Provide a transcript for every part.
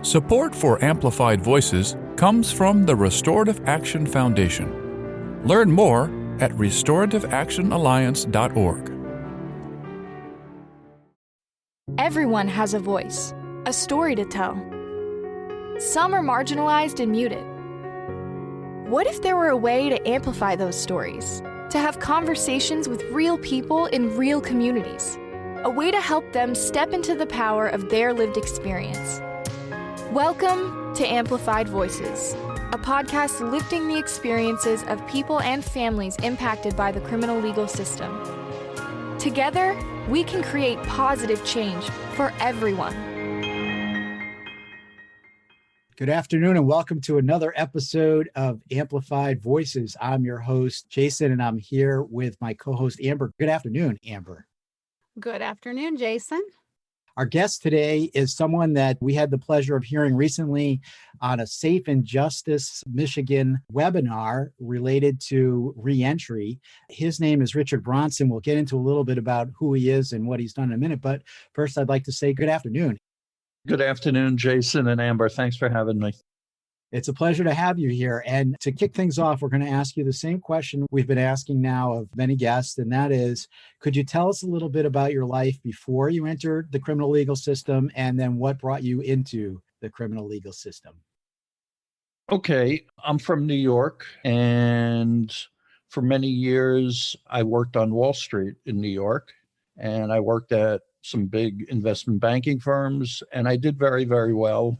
Support for Amplified Voices comes from the Restorative Action Foundation. Learn more at restorativeactionalliance.org. Everyone has a voice, a story to tell. Some are marginalized and muted. What if there were a way to amplify those stories, to have conversations with real people in real communities, a way to help them step into the power of their lived experience? Welcome to Amplified Voices, a podcast lifting the experiences of people and families impacted by the criminal legal system. Together, we can create positive change for everyone. Good afternoon and welcome to another episode of Amplified Voices. I'm your host, Jason, and I'm here with my co-host, Amber. Good afternoon, Amber. Good afternoon, Jason. Our guest today is someone that we had the pleasure of hearing recently on a Safe and Justice Michigan webinar related to reentry. His name is Richard Bronson. We'll get into a little bit about who he is and what he's done in a minute, but first I'd like to say good afternoon. Good afternoon, Jason and Amber. Thanks for having me. It's a pleasure to have you here. And to kick things off, we're going to ask you the same question we've been asking now of many guests, and that is, could you tell us a little bit about your life before you entered the criminal legal system, and then what brought you into the criminal legal system? Okay, I'm from New York, and for many years, I worked on Wall Street in New York, and I worked at some big investment banking firms, and I did very, very well.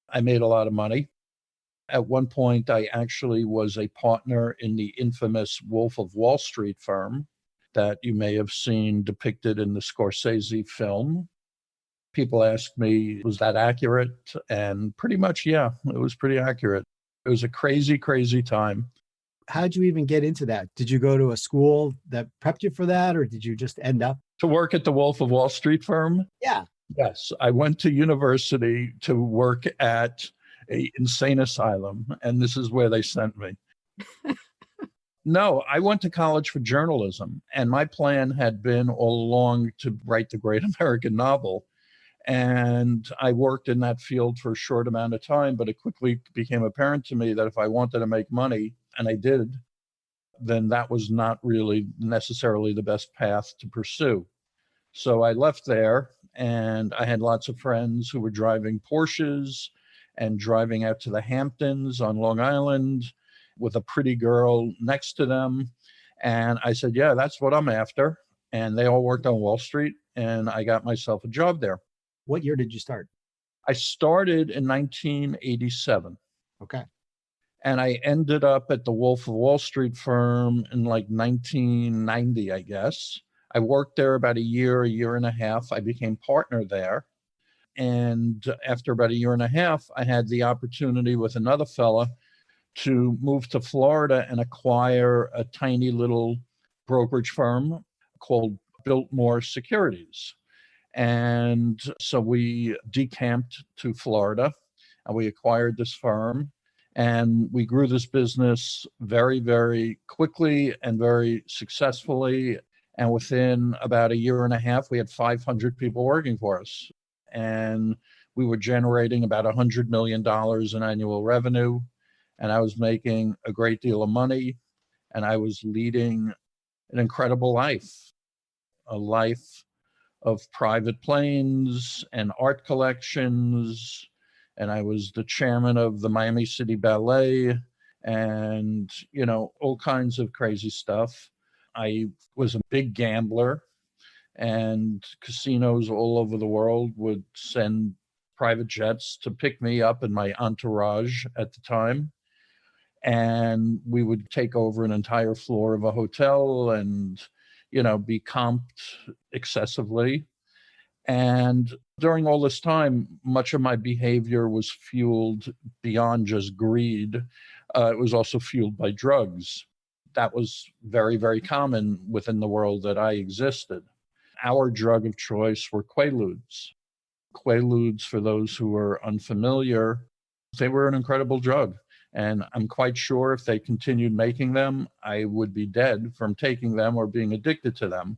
I made a lot of money. At one point, I actually was a partner in the infamous Wolf of Wall Street firm that you may have seen depicted in the Scorsese film. People ask me, was that accurate? And pretty much, yeah, it was pretty accurate. It was a crazy, crazy time. How'd you even get into that? Did you go to a school that prepped you for that, or did you just end up? To work at the Wolf of Wall Street firm? Yeah. Yes, I went to university to work at an insane asylum, and this is where they sent me. No, I went to college for journalism, and my plan had been all along to write the great American novel. And I worked in that field for a short amount of time, but it quickly became apparent to me that if I wanted to make money, and I did, then that was not really necessarily the best path to pursue. So I left there, and I had lots of friends who were driving Porsches and driving out to the Hamptons on Long Island with a pretty girl next to them. And I said, yeah, that's what I'm after. And they all worked on Wall Street, and I got myself a job there. What year did you start? I started in 1987. Okay. And I ended up at the Wolf of Wall Street firm in like 1990, I guess. I worked there about a year and a half. I became partner there. And after about a year and a half, I had the opportunity with another fella to move to Florida and acquire a tiny little brokerage firm called Biltmore Securities. And so we decamped to Florida and we acquired this firm. And we grew this business very, very quickly and very successfully. And within about a year and a half, we had 500 people working for us. And we were generating about $100 million in annual revenue. And I was making a great deal of money. And I was leading an incredible life, a life of private planes and art collections. And I was the chairman of the Miami City Ballet and, all kinds of crazy stuff. I was a big gambler, and casinos all over the world would send private jets to pick me up and my entourage at the time. And we would take over an entire floor of a hotel and, be comped excessively. And during all this time, much of my behavior was fueled beyond just greed. It was also fueled by drugs. That was very, very common within the world that I existed. Our drug of choice were Quaaludes. Quaaludes, for those who are unfamiliar, they were an incredible drug. And I'm quite sure if they continued making them, I would be dead from taking them or being addicted to them.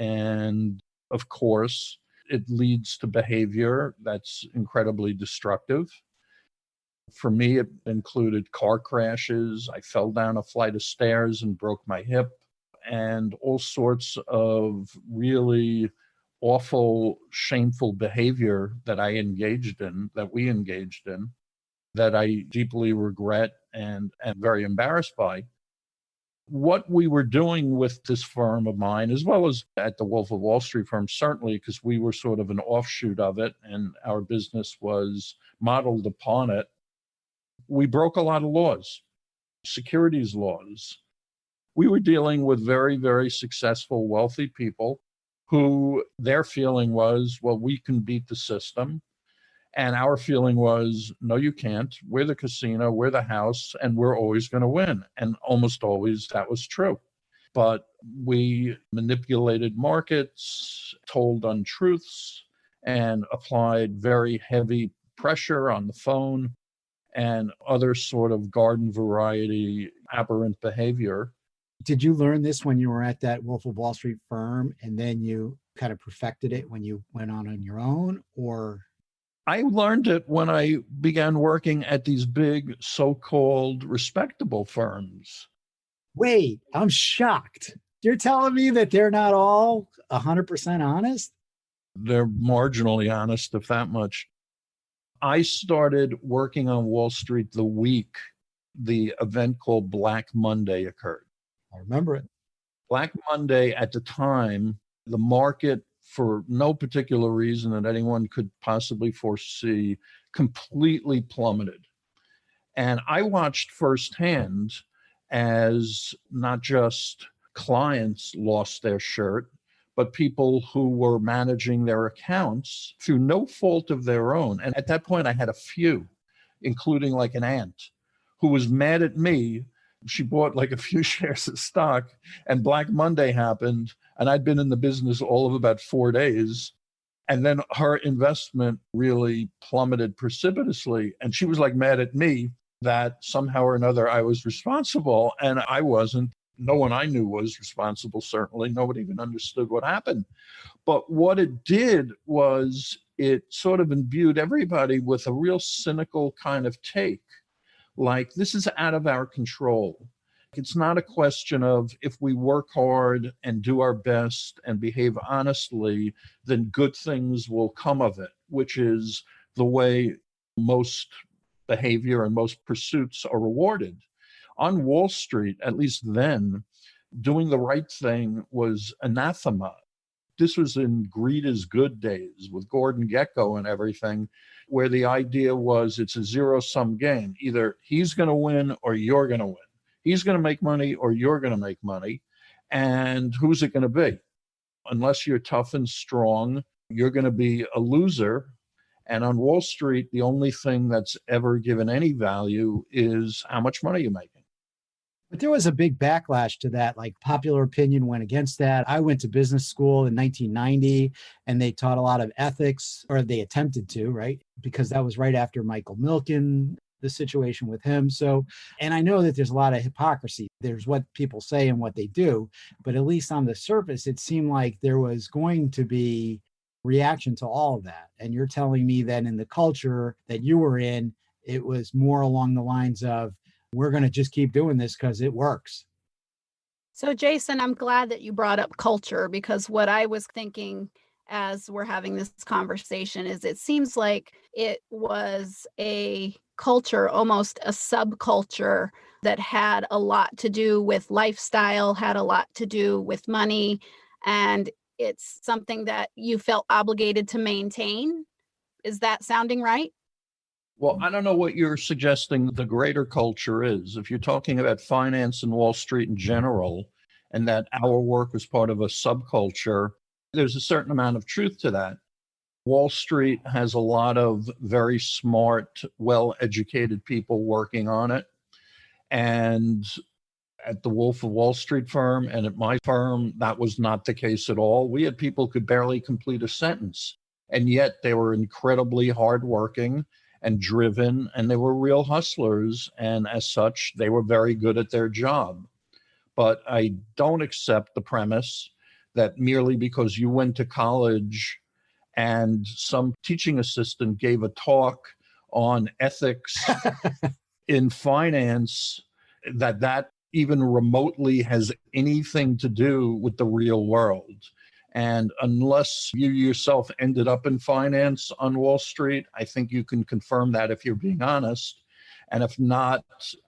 And of course, it leads to behavior that's incredibly destructive. For me, it included car crashes. I fell down a flight of stairs and broke my hip, and all sorts of really awful, shameful behavior that we engaged in, that I deeply regret and am very embarrassed by. What we were doing with this firm of mine, as well as at the Wolf of Wall Street firm, certainly because we were sort of an offshoot of it and our business was modeled upon it, we broke a lot of laws, securities laws. We were dealing with very, very successful, wealthy people who their feeling was, well, we can beat the system. And our feeling was, no, you can't. We're the casino, we're the house, and we're always going to win. And almost always that was true. But we manipulated markets, told untruths, and applied very heavy pressure on the phone and other sort of garden variety aberrant behavior. Did you learn this when you were at that Wolf of Wall Street firm and then you kind of perfected it when you went on your own, or? I learned it when I began working at these big so-called respectable firms. Wait, I'm shocked. You're telling me that they're not all 100% honest? They're marginally honest, if that much. I started working on Wall Street the week the event called Black Monday occurred. I remember it. Black Monday at the time, the market, for no particular reason that anyone could possibly foresee, completely plummeted. And I watched firsthand as not just clients lost their shirt, but people who were managing their accounts through no fault of their own. And at that point, I had a few, including like an aunt who was mad at me. She bought like a few shares of stock, and Black Monday happened, and I'd been in the business all of about 4 days. And then her investment really plummeted precipitously. And she was like mad at me that somehow or another I was responsible, and I wasn't. No one I knew was responsible, certainly. Nobody even understood what happened. But what it did was it sort of imbued everybody with a real cynical kind of take. Like, this is out of our control. It's not a question of if we work hard and do our best and behave honestly, then good things will come of it, which is the way most behavior and most pursuits are rewarded. On Wall Street, at least then, doing the right thing was anathema. This was in greed is good days with Gordon Gekko and everything, where the idea was it's a zero-sum game. Either he's going to win or you're going to win. He's going to make money or you're going to make money. And who's it going to be? Unless you're tough and strong, you're going to be a loser. And on Wall Street, the only thing that's ever given any value is how much money you're making. But there was a big backlash to that. Like, popular opinion went against that. I went to business school in 1990 and they taught a lot of ethics, or they attempted to, right? Because that was right after Michael Milken, the situation with him. So, and I know that there's a lot of hypocrisy. There's what people say and what they do, but at least on the surface, it seemed like there was going to be reaction to all of that. And you're telling me that in the culture that you were in, it was more along the lines of, we're going to just keep doing this because it works. So, Jason, I'm glad that you brought up culture, because what I was thinking as we're having this conversation is it seems like it was a culture, almost a subculture, that had a lot to do with lifestyle, had a lot to do with money, and it's something that you felt obligated to maintain. Is that sounding right? Well, I don't know what you're suggesting the greater culture is. If you're talking about finance and Wall Street in general, and that our work was part of a subculture, there's a certain amount of truth to that. Wall Street has a lot of very smart, well-educated people working on it. And at the Wolf of Wall Street firm and at my firm, that was not the case at all. We had people who could barely complete a sentence, and yet they were incredibly hardworking and driven, and they were real hustlers. And as such, they were very good at their job. But I don't accept the premise that merely because you went to college And some teaching assistant gave a talk on ethics in finance that even remotely has anything to do with the real world. And unless you yourself ended up in finance on Wall Street, I think you can confirm that if you're being honest. And if not,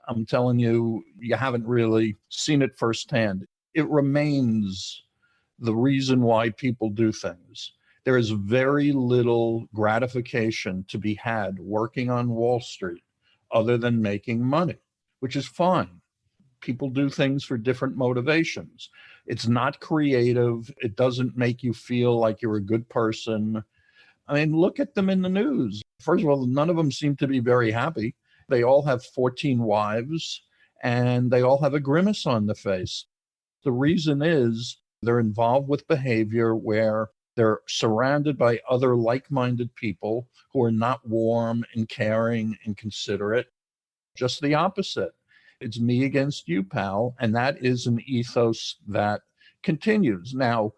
I'm telling you, you haven't really seen it firsthand. It remains the reason why people do things. There is very little gratification to be had working on Wall Street other than making money, which is fine. People do things for different motivations. It's not creative. It doesn't make you feel like you're a good person. I mean, look at them in the news. First of all, none of them seem to be very happy. They all have 14 wives and they all have a grimace on the face. The reason is they're involved with behavior where they're surrounded by other like-minded people who are not warm and caring and considerate. Just the opposite. It's me against you, pal. And that is an ethos that continues. Now,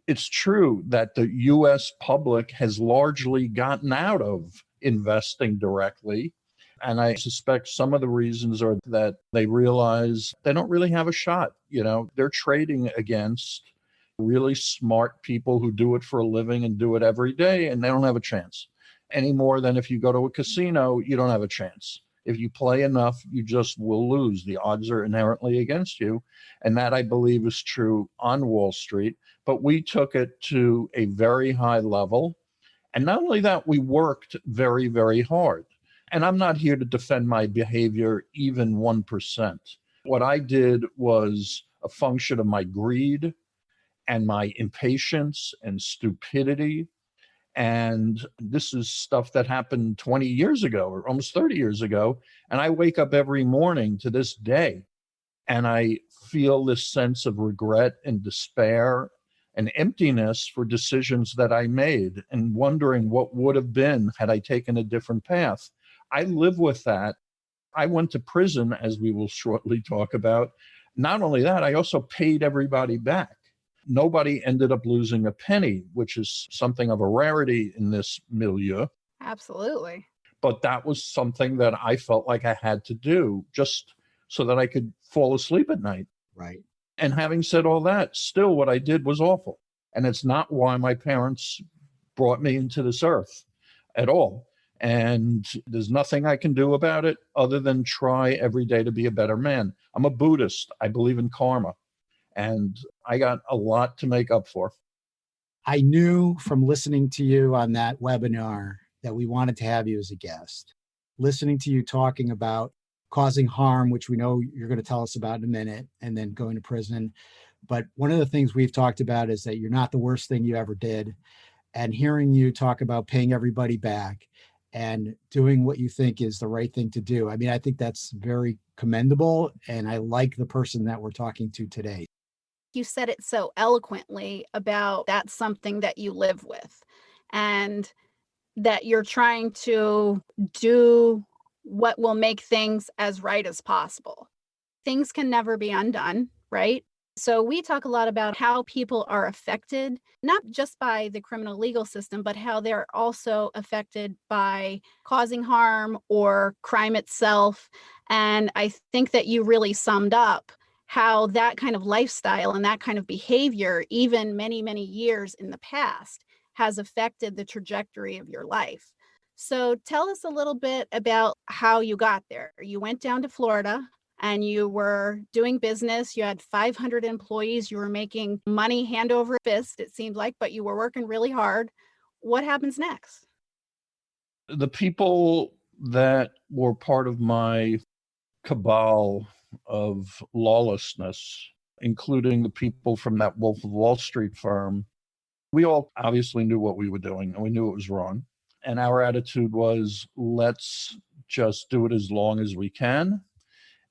it's true that the US public has largely gotten out of investing directly. And I suspect some of the reasons are that they realize they don't really have a shot. They're trading against really smart people who do it for a living and do it every day, and they don't have a chance any more than if you go to a casino, you don't have a chance. If you play enough, you just will lose. The odds are inherently against you. And that, I believe, is true on Wall Street. But we took it to a very high level. And not only that, we worked very, very hard. And I'm not here to defend my behavior even 1%. What I did was a function of my greed and my impatience and stupidity. And this is stuff that happened 20 years ago or almost 30 years ago. And I wake up every morning to this day and I feel this sense of regret and despair and emptiness for decisions that I made and wondering what would have been had I taken a different path. I live with that. I went to prison, as we will shortly talk about. Not only that, I also paid everybody back. Nobody ended up losing a penny, which is something of a rarity in this milieu. Absolutely. But that was something that I felt like I had to do just so that I could fall asleep at night. Right. And having said all that, still what I did was awful. And it's not why my parents brought me into this earth at all. And there's nothing I can do about it other than try every day to be a better man. I'm a Buddhist. I believe in karma. And I got a lot to make up for. I knew from listening to you on that webinar that we wanted to have you as a guest. Listening to you talking about causing harm, which we know you're going to tell us about in a minute, and then going to prison. But one of the things we've talked about is that you're not the worst thing you ever did. And hearing you talk about paying everybody back and doing what you think is the right thing to do. I mean, I think that's very commendable. And I like the person that we're talking to today. You said it so eloquently about that's something that you live with and that you're trying to do what will make things as right as possible. Things can never be undone, right? So we talk a lot about how people are affected, not just by the criminal legal system, but how they're also affected by causing harm or crime itself. And I think that you really summed up how that kind of lifestyle and that kind of behavior, even many, many years in the past, has affected the trajectory of your life. So tell us a little bit about how you got there. You went down to Florida and you were doing business. You had 500 employees. You were making money hand over fist, it seemed like, but you were working really hard. What happens next? The people that were part of my cabal of lawlessness, including the people from that Wolf of Wall Street firm, we all obviously knew what we were doing and we knew it was wrong. And our attitude was, let's just do it as long as we can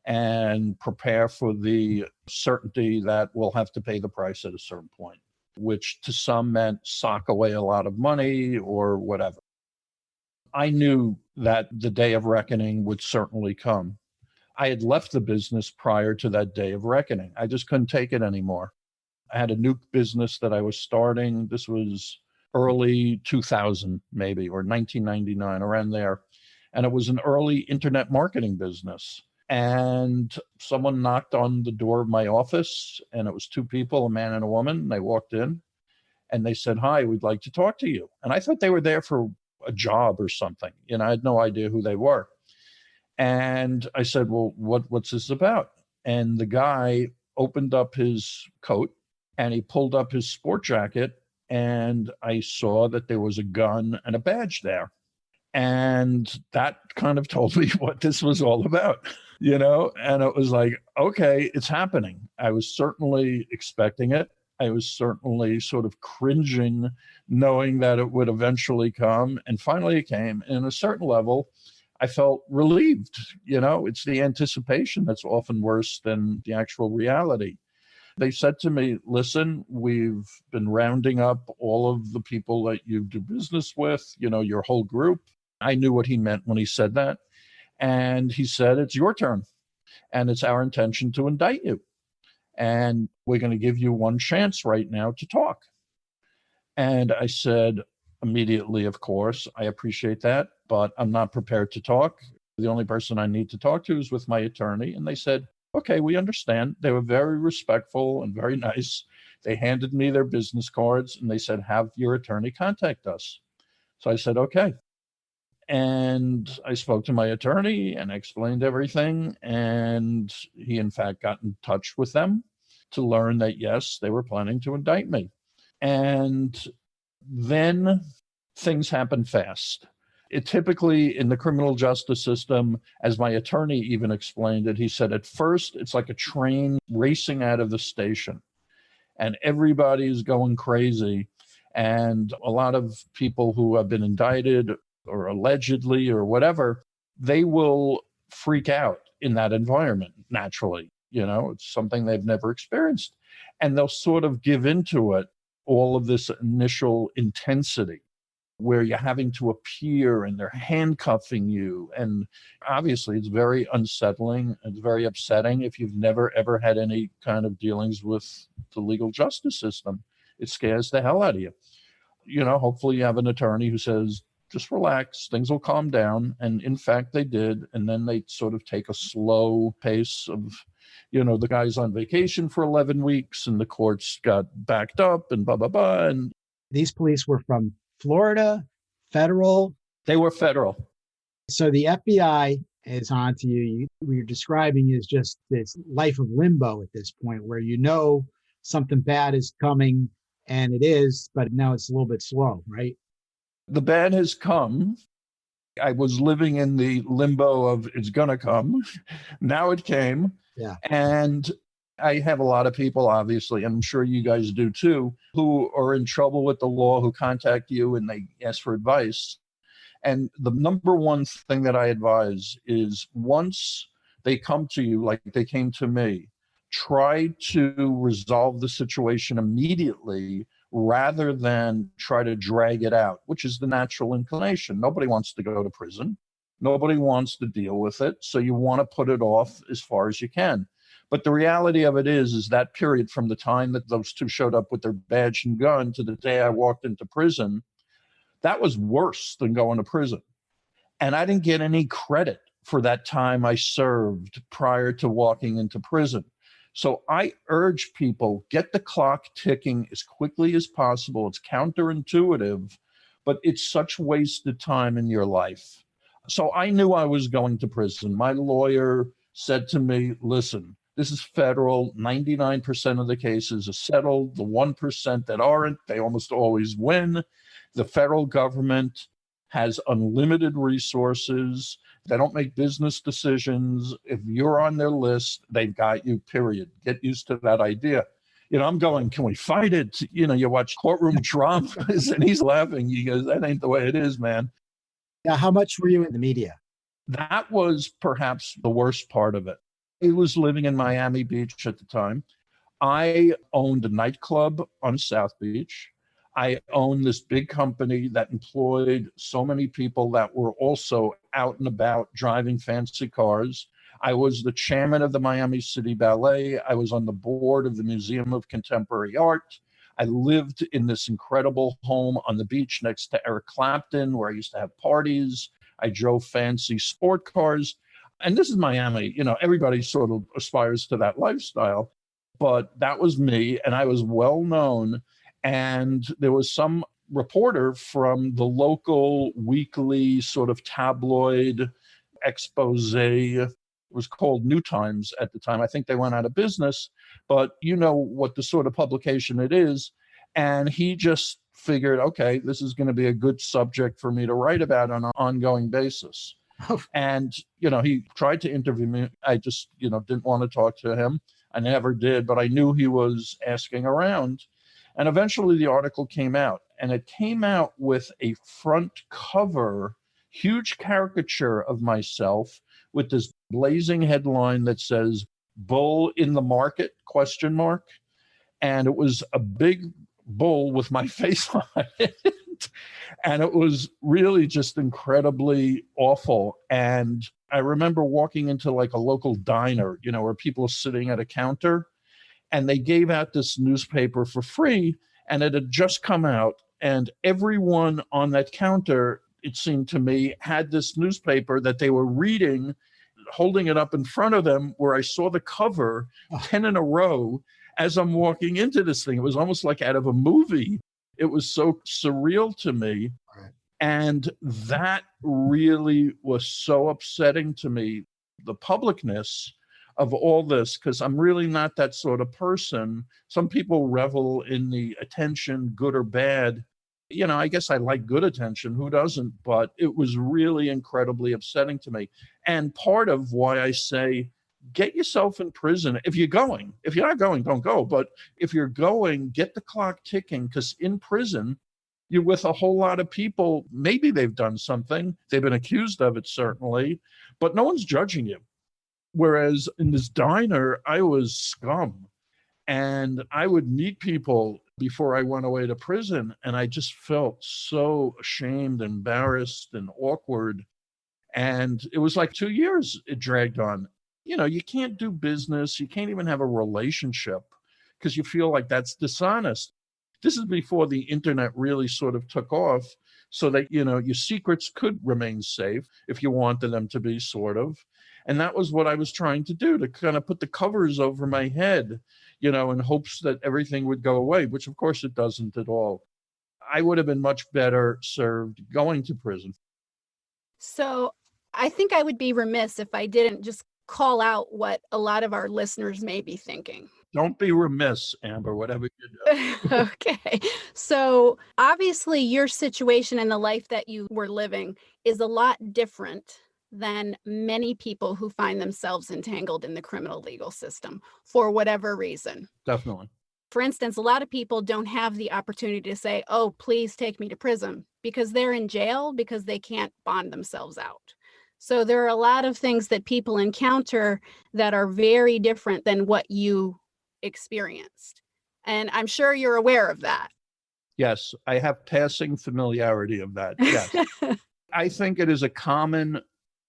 and prepare for the certainty that we'll have to pay the price at a certain point, which to some meant sock away a lot of money or whatever. I knew that the day of reckoning would certainly come. I had left the business prior to that day of reckoning. I just couldn't take it anymore. I had a new business that I was starting. This was early 2000, maybe, or 1999, around there. And it was an early internet marketing business. And someone knocked on the door of my office, and it was two people, a man and a woman. And they walked in and they said, "Hi, we'd like to talk to you." And I thought they were there for a job or something. I had no idea who they were. And I said, "Well, what's this about?" And the guy opened up his coat and he pulled up his sport jacket, and I saw that there was a gun and a badge there. And that kind of told me what this was all about, and it was like, okay, it's happening. I was certainly expecting it. I was certainly sort of cringing, knowing that it would eventually come. And finally it came. And at a certain level, I felt relieved. It's the anticipation that's often worse than the actual reality. They said to me, "Listen, we've been rounding up all of the people that you do business with, your whole group." I knew what he meant when he said that. And he said, "It's your turn. And it's our intention to indict you. And we're going to give you one chance right now to talk." And I said immediately, "Of course, I appreciate that, but I'm not prepared to talk. The only person I need to talk to is with my attorney." And they said, "Okay, we understand." They were very respectful and very nice. They handed me their business cards and they said, "Have your attorney contact us." So I said, "Okay." And I spoke to my attorney and explained everything. And he, in fact, got in touch with them to learn that, yes, they were planning to indict me. And then things happen fast. It typically, in the criminal justice system, as my attorney even explained it, he said, at first, it's like a train racing out of the station. And everybody's going crazy. And a lot of people who have been indicted or allegedly or whatever, they will freak out in that environment naturally. It's something they've never experienced. And they'll sort of give into it, all of this initial intensity where you're having to appear and they're handcuffing you. And obviously it's very unsettling. It's very upsetting if you've never, ever had any kind of dealings with the legal justice system. It scares the hell out of you. Hopefully you have an attorney who says, "Just relax, things will calm down." And in fact, they did. And then they sort of take a slow pace of, the guy's on vacation for 11 weeks and the courts got backed up and blah, blah, blah. And These police were from Florida, federal. they were federal. So the FBI is on to you. What you're describing is just this life of limbo at this point where something bad is coming, and it is, but now it's a little bit slow, right? The bad has come. I was living in the limbo of it's going to come. Now it came. Yeah. And I have a lot of people, obviously, and I'm sure you guys do too, who are in trouble with the law, who contact you and they ask for advice. And the number one thing that I advise is once they come to you, like they came to me, try to resolve the situation immediately rather than try to drag it out, which is the natural inclination. Nobody wants to go to prison. Nobody wants to deal with it. So you want to put it off as far as you can. But the reality of it is that period from the time that those two showed up with their badge and gun to the day I walked into prison, that was worse than going to prison. And I didn't get any credit for that time I served prior to walking into prison. So I urge people, get the clock ticking as quickly as possible. It's counterintuitive, but it's such wasted time in your life. So I knew I was going to prison. My lawyer said to me, "Listen, this is federal. 99% of the cases are settled. The 1% that aren't, they almost always win. The federal government has unlimited resources. They don't make business decisions. If you're on their list, they've got you, period. Get used to that idea." I'm going, "Can we fight it?" You watch courtroom dramas and he's laughing. He goes, "That ain't the way it is, man." Now, how much were you in the media? That was perhaps the worst part of it. I was living in Miami Beach at the time. I owned a nightclub on South Beach. I owned this big company that employed so many people that were also out and about driving fancy cars. I was the chairman of the Miami City Ballet. I was on the board of the Museum of Contemporary Art. I lived in this incredible home on the beach next to Eric Clapton, where I used to have parties. I drove fancy sport cars. And this is Miami. Everybody sort of aspires to that lifestyle. But that was me, and I was well known. And there was some reporter from the local weekly sort of tabloid expose. It was called New Times at the time. I think they went out of business, but you know what the sort of publication it is. And he just figured, okay, this is going to be a good subject for me to write about on an ongoing basis. And, he tried to interview me. I just, didn't want to talk to him. I never did, but I knew he was asking around. And eventually the article came out, and it came out with a front cover, huge caricature of myself with this blazing headline that says, "Bull in the market?" ? And it was a big bull with my face on it. And it was really just incredibly awful. And I remember walking into like a local diner, where people are sitting at a counter, and they gave out this newspaper for free, and it had just come out. And everyone on that counter, it seemed to me, had this newspaper that they were reading, holding it up in front of them, where I saw the cover 10 in a row as I'm walking into this thing. It was almost like out of a movie. It was so surreal to me. Right. And that really was so upsetting to me, the publicness of all this, because I'm really not that sort of person. Some people revel in the attention, good or bad. I guess I like good attention. Who doesn't? But it was really incredibly upsetting to me. And part of why I say, get yourself in prison if you're going. If you're not going, don't go. But if you're going, get the clock ticking, because in prison, you're with a whole lot of people. Maybe they've done something. They've been accused of it, certainly, but no one's judging you. Whereas in this diner, I was scum. And I would meet people before I went away to prison, and I just felt so ashamed, embarrassed, and awkward. And it was like 2 years it dragged on. You can't do business. You can't even have a relationship because you feel like that's dishonest. This is before the internet really sort of took off, so that, your secrets could remain safe if you wanted them to be, sort of. And that was what I was trying to do, to kind of put the covers over my head, in hopes that everything would go away, which of course it doesn't at all. I would have been much better served going to prison. So I think I would be remiss if I didn't just call out what a lot of our listeners may be thinking. Don't be remiss, Amber, whatever you do. Okay. So obviously your situation and the life that you were living is a lot different than many people who find themselves entangled in the criminal legal system for whatever reason. Definitely. For instance, a lot of people don't have the opportunity to say, "Oh, please take me to prison," because they're in jail because they can't bond themselves out. So there are a lot of things that people encounter that are very different than what you experienced. And I'm sure you're aware of that. Yes, I have passing familiarity of that. Yes. I think it is a common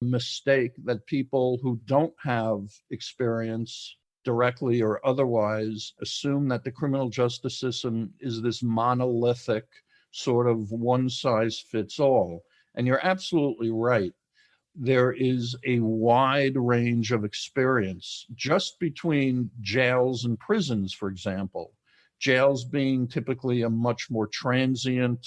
mistake that people who don't have experience directly or otherwise assume that the criminal justice system is this monolithic sort of one size fits all. And you're absolutely right. There is a wide range of experience just between jails and prisons, for example. Jails being typically a much more transient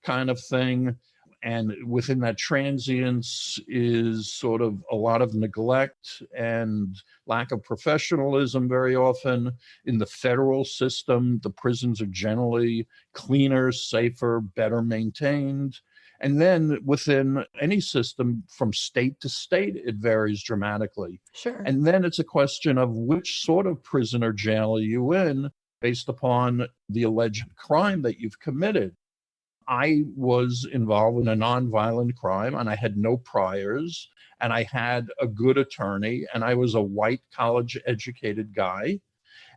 kind of thing. And within that transience is sort of a lot of neglect and lack of professionalism very often. In the federal system, the prisons are generally cleaner, safer, better maintained. And then within any system, from state to state, it varies dramatically. Sure. And then it's a question of which sort of prison or jail are you in based upon the alleged crime that you've committed. I was involved in a nonviolent crime, and I had no priors, and I had a good attorney, and I was a white college-educated guy.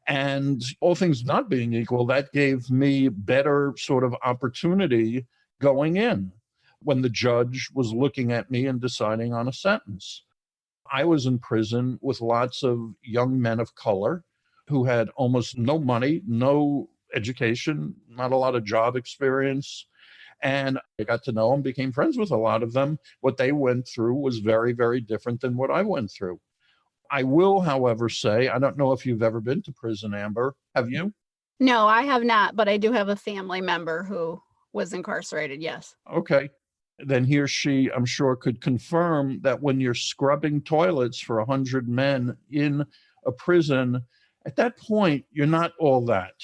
And all things not being equal, that gave me better sort of opportunity going in when the judge was looking at me and deciding on a sentence. I was in prison with lots of young men of color who had almost no money, no education, not a lot of job experience. And I got to know them, became friends with a lot of them. What they went through was very, very different than what I went through. I will, however, say, I don't know if you've ever been to prison, Amber. Have you? No, I have not, but I do have a family member who was incarcerated. Yes. Okay. Then he or she, I'm sure, could confirm that when you're scrubbing toilets for 100 men in a prison, at that point, you're not all that.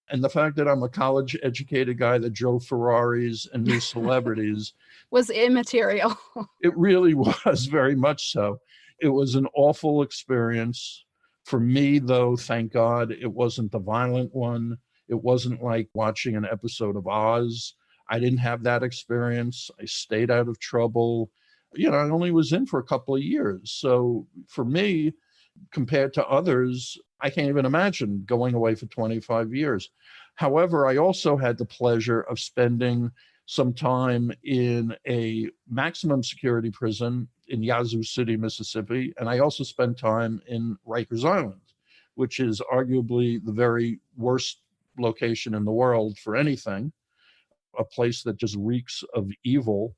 And the fact that I'm a college educated guy that drove Ferraris and knew celebrities was immaterial. It really was, very much so. It was an awful experience. For me, though, thank God, it wasn't the violent one. It wasn't like watching an episode of Oz. I didn't have that experience. I stayed out of trouble. I only was in for a couple of years. So for me, compared to others, I can't even imagine going away for 25 years. However, I also had the pleasure of spending some time in a maximum security prison in Yazoo City, Mississippi. And I also spent time in Rikers Island, which is arguably the very worst location in the world for anything, a place that just reeks of evil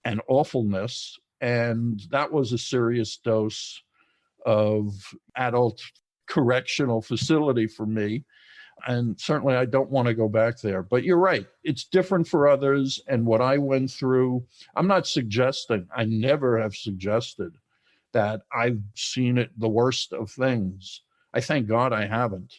and awfulness. And that was a serious dose of adult correctional facility for me. And certainly I don't want to go back there. But you're right. It's different for others. And what I went through, I'm not suggesting, I never have suggested that I've seen it the worst of things. I thank God I haven't,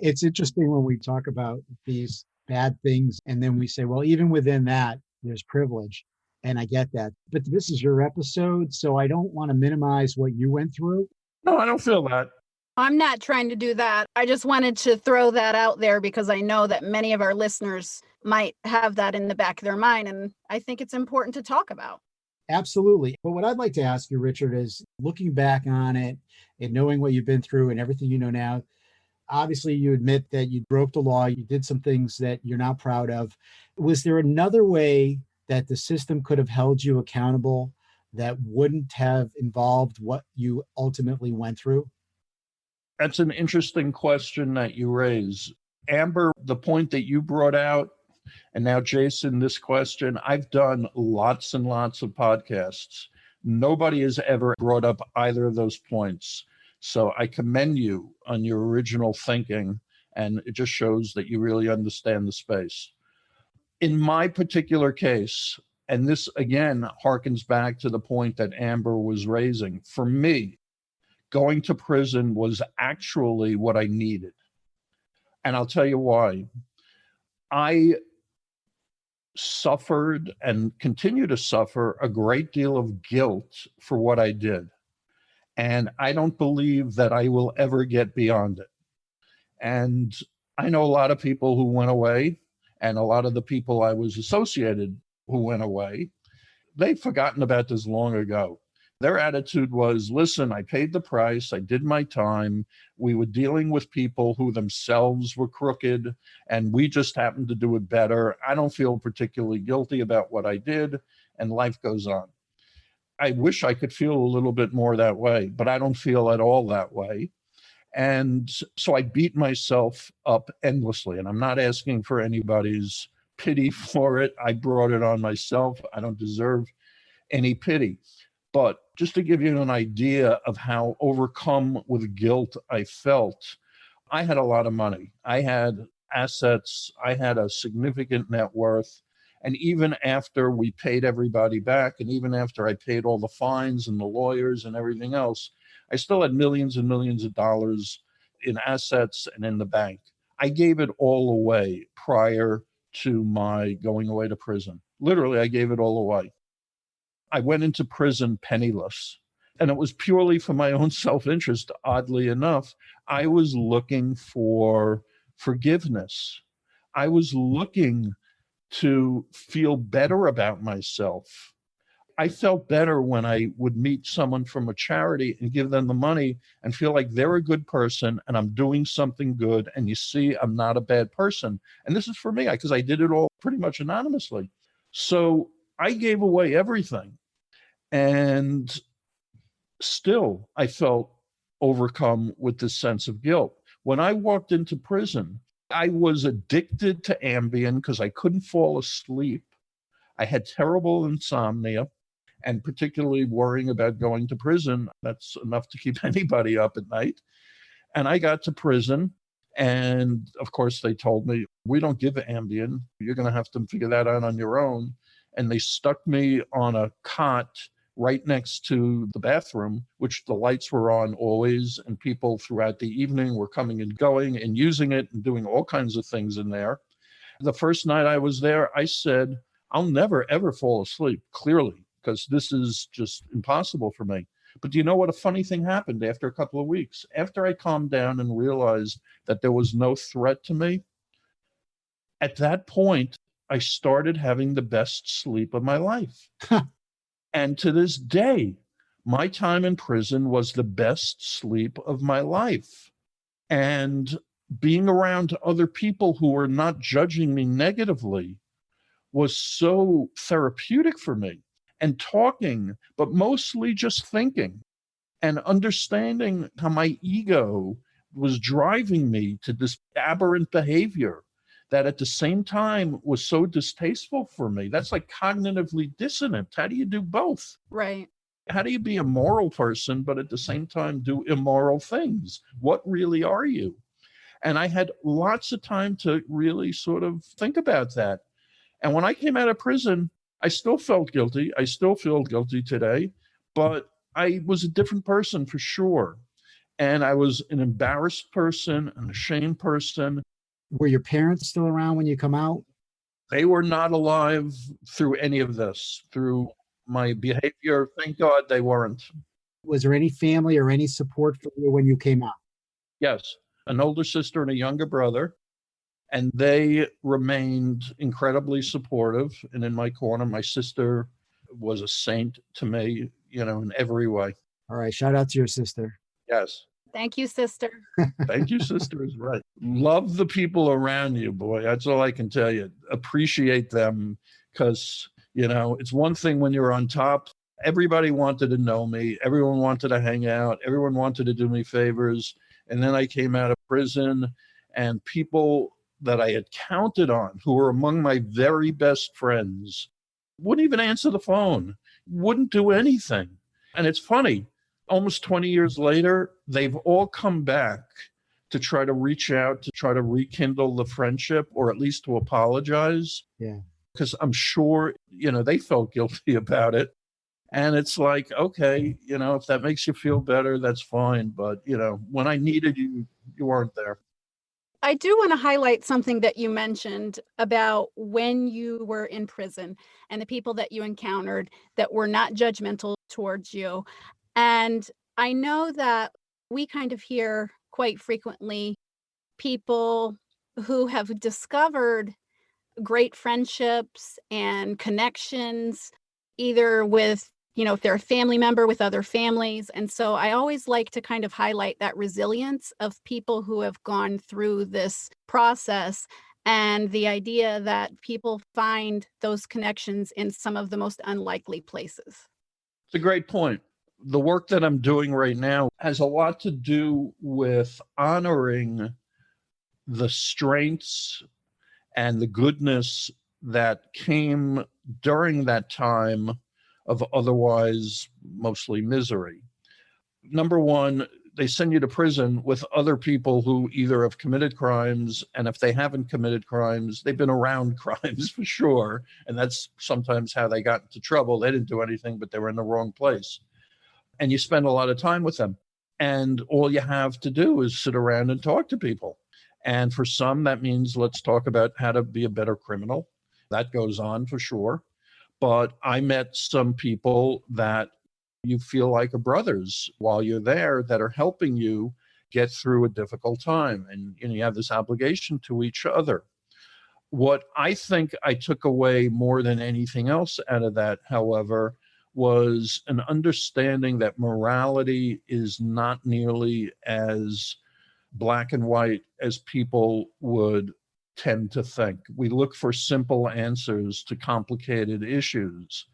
It's interesting when we talk about these bad things and then we say, well, even within that, there's privilege. And I get that. But this is your episode, so I don't want to minimize what you went through. No, I don't feel that. I'm not trying to do that. I just wanted to throw that out there because I know that many of our listeners might have that in the back of their mind. And I think it's important to talk about. Absolutely. But what I'd like to ask you, Richard, is looking back on it and knowing what you've been through and everything you know now, obviously you admit that you broke the law, you did some things that you're not proud of. Was there another way that the system could have held you accountable that wouldn't have involved what you ultimately went through? That's an interesting question that you raise. Amber, the point that you brought out, and now Jason, this question, I've done lots and lots of podcasts. Nobody has ever brought up either of those points. So I commend you on your original thinking, and it just shows that you really understand the space. In my particular case, and this again harkens back to the point that Amber was raising, for me, going to prison was actually what I needed. And I'll tell you why. I suffered and continue to suffer a great deal of guilt for what I did. And I don't believe that I will ever get beyond it. And I know a lot of people who went away, and a lot of the people I was associated who went away, they've forgotten about this long ago. Their attitude was, listen, I paid the price, I did my time, we were dealing with people who themselves were crooked, and we just happened to do it better. I don't feel particularly guilty about what I did, and life goes on. I wish I could feel a little bit more that way, but I don't feel at all that way. And so I beat myself up endlessly, and I'm not asking for anybody's pity for it. I brought it on myself. I don't deserve any pity. But just to give you an idea of how overcome with guilt I felt, I had a lot of money. I had assets. I had a significant net worth. And even after we paid everybody back, and even after I paid all the fines and the lawyers and everything else, I still had millions and millions of dollars in assets and in the bank. I gave it all away prior to my going away to prison. Literally, I gave it all away. I went into prison penniless, and it was purely for my own self-interest. Oddly enough, I was looking for forgiveness. I was looking to feel better about myself. I felt better when I would meet someone from a charity and give them the money and feel like they're a good person and I'm doing something good. And you see, I'm not a bad person. And this is for me because I did it all pretty much anonymously. So I gave away everything. And still, I felt overcome with this sense of guilt. When I walked into prison, I was addicted to Ambien because I couldn't fall asleep. I had terrible insomnia, and particularly worrying about going to prison. That's enough to keep anybody up at night. And I got to prison. And of course, they told me, we don't give Ambien. You're going to have to figure that out on your own. And they stuck me on a cot right next to the bathroom, which the lights were on always. And people throughout the evening were coming and going and using it and doing all kinds of things in there. The first night I was there, I said, I'll never, ever fall asleep, clearly, because this is just impossible for me. But do you know what? A funny thing happened after a couple of weeks. After I calmed down and realized that there was no threat to me, at that point, I started having the best sleep of my life. And to this day, my time in prison was the best sleep of my life. And being around other people who were not judging me negatively was so therapeutic for me. And talking, but mostly just thinking and understanding how my ego was driving me to this aberrant behavior that at the same time was so distasteful for me. That's like cognitively dissonant. How do you do both? Right. How do you be a moral person, but at the same time do immoral things? What really are you? And I had lots of time to really sort of think about that. And when I came out of prison, I still felt guilty. I still feel guilty today, but I was a different person for sure. And I was an embarrassed person, an ashamed person. Were your parents still around when you come out? They were not alive through any of this, through my behavior. Thank God they weren't. Was there any family or any support for you when you came out? Yes, an older sister and a younger brother. And they remained incredibly supportive and in my corner. My sister was a saint to me, in every way. All right. Shout out to your sister. Yes. Thank you, sister. Thank you, sister, is right. Love the people around you, boy. That's all I can tell you. Appreciate them because, it's one thing when you're on top. Everybody wanted to know me. Everyone wanted to hang out. Everyone wanted to do me favors. And then I came out of prison and people that I had counted on, who were among my very best friends, wouldn't even answer the phone, wouldn't do anything. And it's funny, almost 20 years later, they've all come back to try to reach out, to try to rekindle the friendship, or at least to apologize. Yeah. Because I'm sure, they felt guilty about it. And it's like, okay, if that makes you feel better, that's fine. But, when I needed you, you weren't there. I do want to highlight something that you mentioned about when you were in prison and the people that you encountered that were not judgmental towards you. And I know that we kind of hear quite frequently people who have discovered great friendships and connections, either with if they're a family member with other families. And so I always like to kind of highlight that resilience of people who have gone through this process and the idea that people find those connections in some of the most unlikely places. It's a great point. The work that I'm doing right now has a lot to do with honoring the strengths and the goodness that came during that time of otherwise mostly misery. Number one, they send you to prison with other people who either have committed crimes, and if they haven't committed crimes, they've been around crimes for sure. And that's sometimes how they got into trouble. They didn't do anything, but they were in the wrong place. And you spend a lot of time with them. And all you have to do is sit around and talk to people. And for some, that means let's talk about how to be a better criminal. That goes on for sure. But I met some people that you feel like are brothers while you're there that are helping you get through a difficult time. And you have this obligation to each other. What I think I took away more than anything else out of that, however, was an understanding that morality is not nearly as black and white as people would tend to think. We look for simple answers to complicated issues.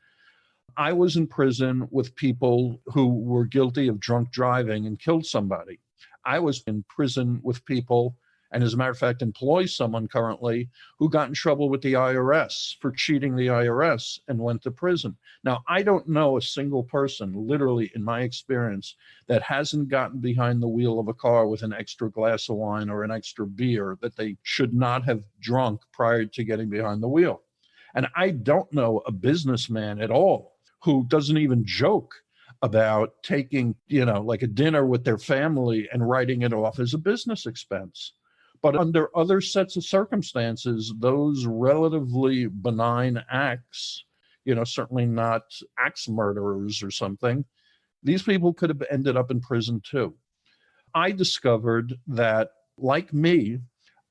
I was in prison with people who were guilty of drunk driving and killed somebody. I was in prison with people And as a matter of fact, employs someone currently who got in trouble with the IRS for cheating the IRS and went to prison. Now, I don't know a single person, literally in my experience, that hasn't gotten behind the wheel of a car with an extra glass of wine or an extra beer that they should not have drunk prior to getting behind the wheel. And I don't know a businessman at all who doesn't even joke about taking, like a dinner with their family and writing it off as a business expense. But under other sets of circumstances, those relatively benign acts, certainly not axe murderers or something, these people could have ended up in prison too. I discovered that, like me,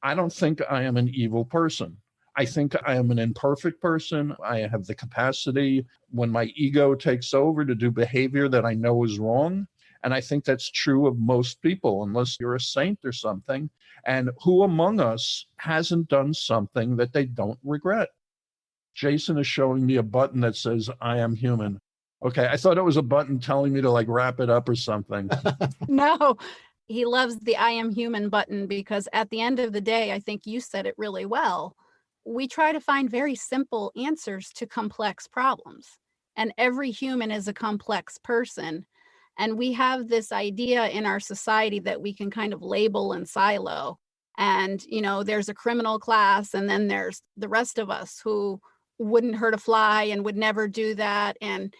I don't think I am an evil person. I think I am an imperfect person. I have the capacity, when my ego takes over, to do behavior that I know is wrong. And I think that's true of most people, unless you're a saint or something. And who among us hasn't done something that they don't regret? Jason is showing me a button that says, I am human. Okay, I thought it was a button telling me to wrap it up or something. No, he loves the I am human button because at the end of the day, I think you said it really well. We try to find very simple answers to complex problems. And every human is a complex person. And we have this idea in our society that we can kind of label and silo. And, there's a criminal class, and then there's the rest of us who wouldn't hurt a fly and would never do that. And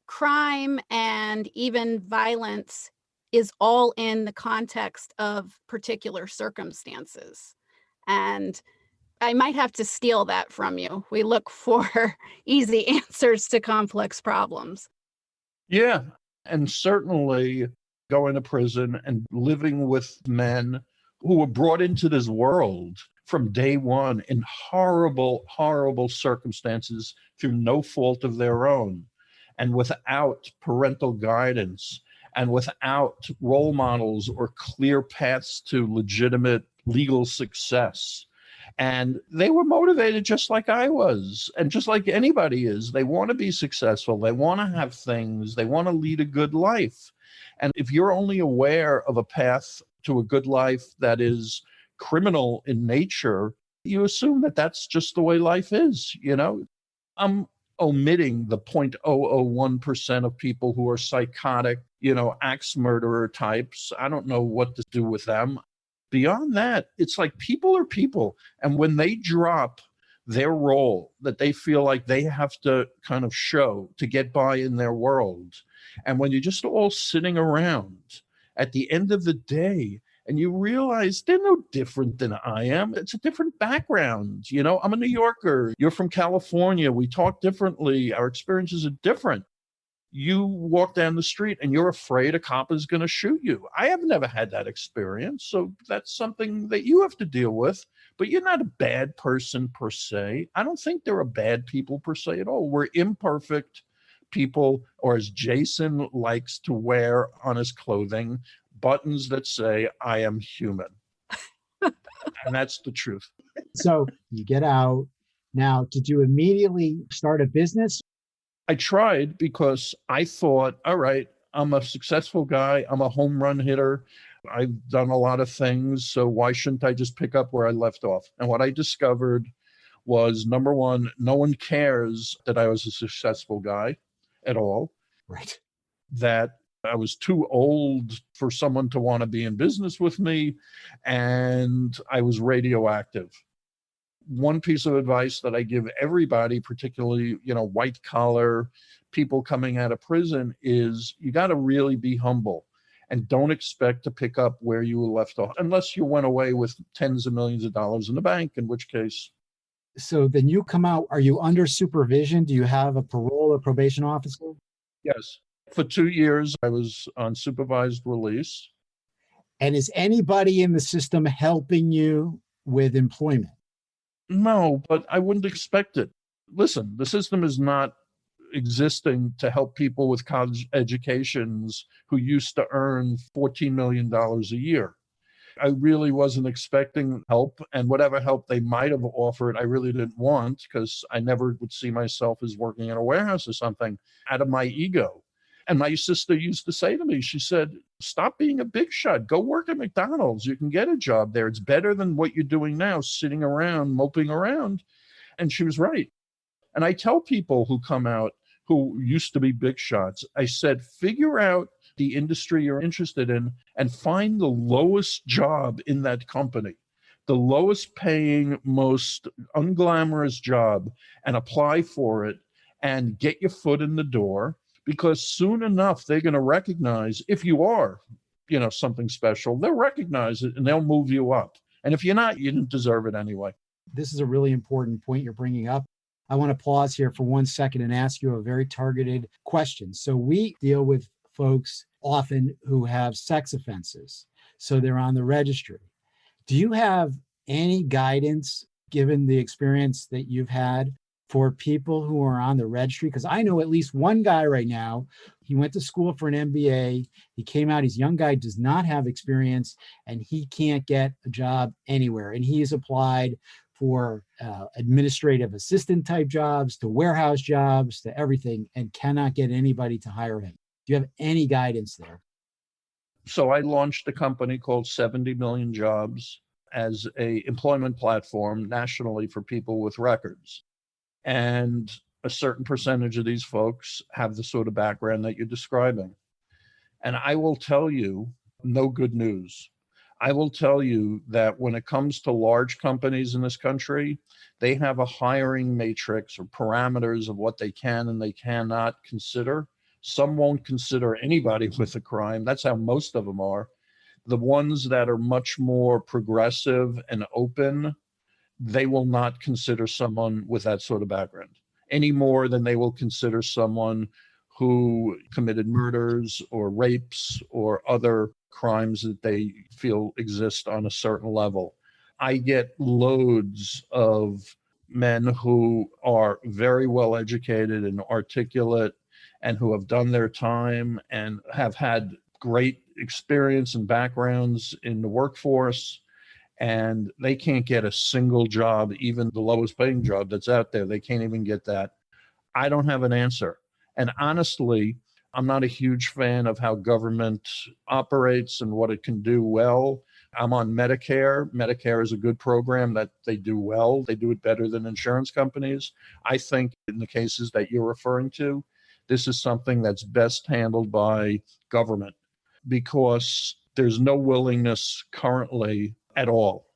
crime and even violence is all in the context of particular circumstances. And I might have to steal that from you. We look for easy answers to complex problems. Yeah. And certainly going to prison and living with men who were brought into this world from day one in horrible, horrible circumstances through no fault of their own, and without parental guidance, and without role models or clear paths to legitimate legal success. And they were motivated just like I was, and just like anybody is. They want to be successful. They want to have things. They want to lead a good life. And if you're only aware of a path to a good life that is criminal in nature, you assume that that's just the way life is. I'm omitting the 0.001% of people who are psychotic, axe murderer types. I don't know what to do with them. Beyond that, it's like people are people. And when they drop their role that they feel like they have to kind of show to get by in their world, and when you're just all sitting around at the end of the day, and you realize they're no different than I am. It's a different background. I'm a New Yorker. You're from California. We talk differently. Our experiences are different. You walk down the street and you're afraid a cop is going to shoot you. I have never had that experience. So that's something that you have to deal with. But you're not a bad person per se. I don't think there are bad people per se at all. We're imperfect people, or as Jason likes to wear on his clothing, buttons that say, I am human. And that's the truth. So you get out. Now, did you immediately start a business? I tried because I thought, all right, I'm a successful guy. I'm a home run hitter. I've done a lot of things. So why shouldn't I just pick up where I left off? And what I discovered was, number one, no one cares that I was a successful guy at all. Right. That I was too old for someone to want to be in business with me, and I was radioactive. One piece of advice that I give everybody, particularly, white collar people coming out of prison, is you got to really be humble and don't expect to pick up where you were left off, unless you went away with tens of millions of dollars in the bank, in which case. So then you come out, are you under supervision? Do you have a parole or probation officer? Yes. For 2 years, I was on supervised release. And is anybody in the system helping you with employment? No, but I wouldn't expect it. Listen, the system is not existing to help people with college educations who used to earn $14 million a year. I really wasn't expecting help, and whatever help they might have offered, I really didn't want, because I never would see myself as working in a warehouse or something, out of my ego. And my sister used to say to me, she said, stop being a big shot. Go work at McDonald's. You can get a job there. It's better than what you're doing now, sitting around, moping around. And she was right. And I tell people who come out who used to be big shots, I said, figure out the industry you're interested in and find the lowest job in that company, the lowest paying, most unglamorous job, and apply for it and get your foot in the door. Because soon enough, they're going to recognize if you are, something special, they'll recognize it and they'll move you up. And if you're not, you didn't deserve it anyway. This is a really important point you're bringing up. I want to pause here for 1 second and ask you a very targeted question. So we deal with folks often who have sex offenses. So they're on the registry. Do you have any guidance, given the experience that you've had, for people who are on the registry? Because I know at least one guy right now, he went to school for an MBA. He came out, he's a young guy, does not have experience, and he can't get a job anywhere. And he has applied for administrative assistant type jobs, to warehouse jobs, to everything, and cannot get anybody to hire him. Do you have any guidance there? So I launched a company called 70 Million Jobs as a employment platform nationally for people with records. And a certain percentage of these folks have the sort of background that you're describing. And I will tell you, no good news. I will tell you that when it comes to large companies in this country, they have a hiring matrix or parameters of what they can and they cannot consider. Some won't consider anybody with a crime. That's how most of them are. The ones that are much more progressive and open, they will not consider someone with that sort of background any more than they will consider someone who committed murders or rapes or other crimes that they feel exist on a certain level. I get loads of men who are very well educated and articulate and who have done their time and have had great experience and backgrounds in the workforce, and they can't get a single job, even the lowest paying job that's out there. They can't even get that. I don't have an answer. And honestly, I'm not a huge fan of how government operates and what it can do well. I'm on Medicare. Medicare is a good program that they do well. They do it better than insurance companies. I think in the cases that you're referring to, this is something that's best handled by government because there's no willingness currently at all.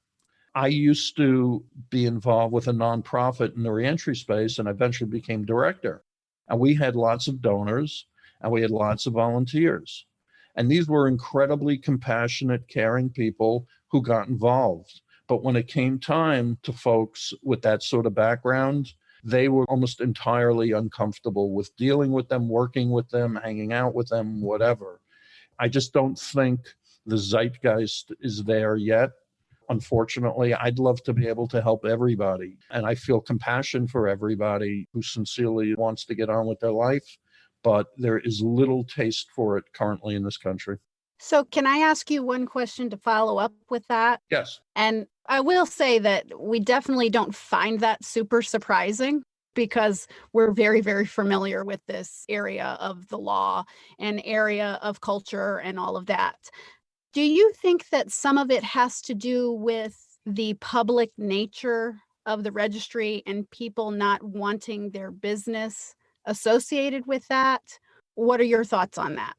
I used to be involved with a nonprofit in the reentry space and eventually became director. And we had lots of donors and we had lots of volunteers. And these were incredibly compassionate, caring people who got involved. But when it came time to folks with that sort of background, they were almost entirely uncomfortable with dealing with them, working with them, hanging out with them, whatever. I just don't think the zeitgeist is there yet. Unfortunately, I'd love to be able to help everybody. And I feel compassion for everybody who sincerely wants to get on with their life. But there is little taste for it currently in this country. So can I ask you one question to follow up with that? Yes. And I will say that we definitely don't find that super surprising because we're very, very familiar with this area of the law and area of culture and all of that. Do you think that some of it has to do with the public nature of the registry and people not wanting their business associated with that? What are your thoughts on that?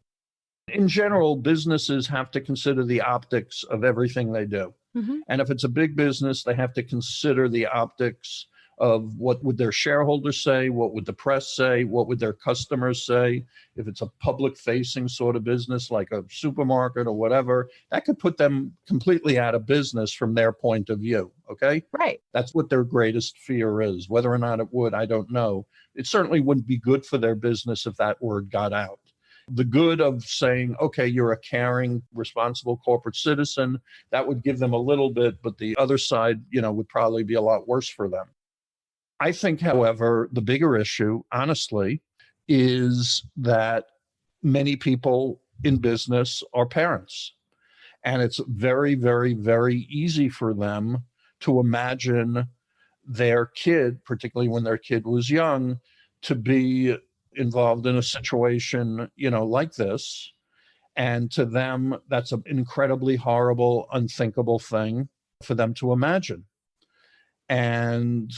In general, businesses have to consider the optics of everything they do. Mm-hmm. And if it's a big business, they have to consider the optics of what would their shareholders say, what would the press say, what would their customers say. If it's a public-facing sort of business like a supermarket or whatever, that could put them completely out of business from their point of view, okay? Right. That's what their greatest fear is. Whether or not it would, I don't know. It certainly wouldn't be good for their business if that word got out. The good of saying, okay, you're a caring, responsible corporate citizen, that would give them a little bit, but the other side, would probably be a lot worse for them. I think, however, the bigger issue, honestly, is that many people in business are parents. And it's very, very, very easy for them to imagine their kid, particularly when their kid was young, to be involved in a situation, like this. And to them, that's an incredibly horrible, unthinkable thing for them to imagine. And,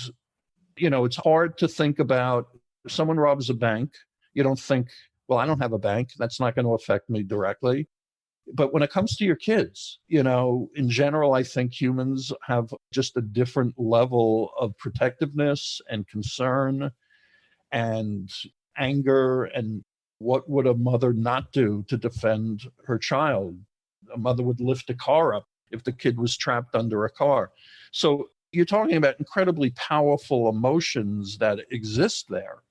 it's hard to think about if someone robs a bank. You don't think, well, I don't have a bank. That's not going to affect me directly. But when it comes to your kids, in general, I think humans have just a different level of protectiveness and concern and anger. And what would a mother not do to defend her child? A mother would lift a car up if the kid was trapped under a car. So you're talking about incredibly powerful emotions that exist there